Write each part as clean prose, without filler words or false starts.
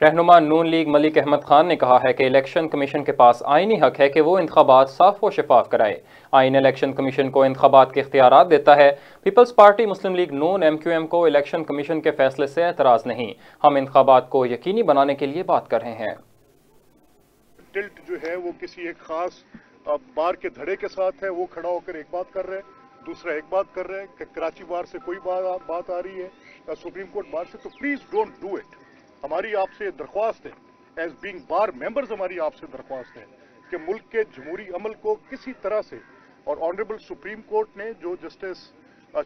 रहनुमा नून लीग मलिक अहमद खान ने कहा है कि इलेक्शन कमीशन के पास आईनी हक है कि वो इंतखाबात साफ व शफाफ कराए। आईन इलेक्शन कमीशन को इंतखाबात के इख्तियारात देता है। पीपल्स पार्टी मुस्लिम लीग नून MQM को इलेक्शन कमीशन के फैसले से एतराज़ नहीं। हम इंतखाबात को यकीनी बनाने के लिए बात कर रहे हैं। टिल्ट जो है वो किसी एक खास बार के धड़े के साथ है, वो खड़ा होकर एक बात कर रहे हैं, दूसरा एक बात कर रहे हैं कि कराची बार से कोई बात आ रही है सुप्रीम कोर्ट बार से, तो प्लीज डोंट डू इट। हमारी आपसे दरख्वास्त है, एज बीइंग बार मेंबर्स हमारी आपसे दरख्वास्त है कि मुल्क के जमहूरी अमल को किसी तरह से, और ऑनरेबल सुप्रीम कोर्ट ने जो justice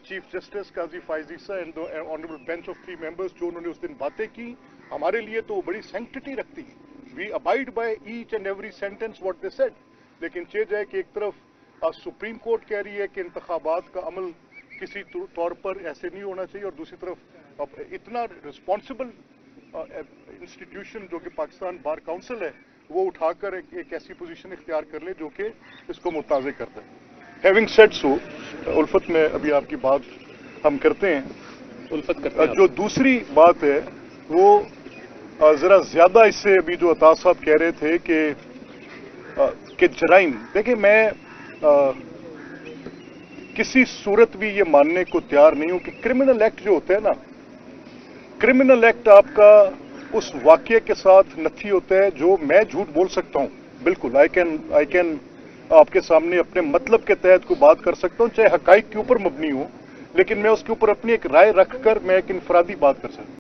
chief justice Qazi Faez Isa and honourable bench of 3 members जो उन्होंने उस दिन बातें की, हमारे लिए तो वो बड़ी सैंक्टिटी रखती है। We abide by each and every sentence what they said. लेकिन चीज है कि एक तरफ सुप्रीम कोर्ट कह रही है कि इंतखाबात का अमल किसी तौर पर ऐसे नहीं होना चाहिए, और दूसरी तरफ इतना रिस्पॉन्सिबल इंस्टीट्यूशन जो कि पाकिस्तान बार काउंसिल है वो उठाकर एक ऐसी पोजीशन इख्तियार कर ले जो कि इसको मुताज़े करता है। हैविंग सेड सो, उल्फत में अभी आपकी बात हम करते हैं। उल्फत करते हैं। जो दूसरी बात है वो जरा ज्यादा इससे अभी जो अता साहब कह रहे थे कि जराइम, देखिए मैं किसी सूरत भी ये मानने को तैयार नहीं हूं कि क्रिमिनल एक्ट जो होता है ना, क्रिमिनल एक्ट आपका उस वाक्य के साथ नथी होता है जो मैं झूठ बोल सकता हूं। बिल्कुल आई कैन आपके सामने अपने मतलब के तहत कोई बात कर सकता हूं, चाहे हकाइक के ऊपर मबनी हो, लेकिन मैं उसके ऊपर अपनी एक राय रखकर मैं एक इनफरादी बात कर सकता हूं।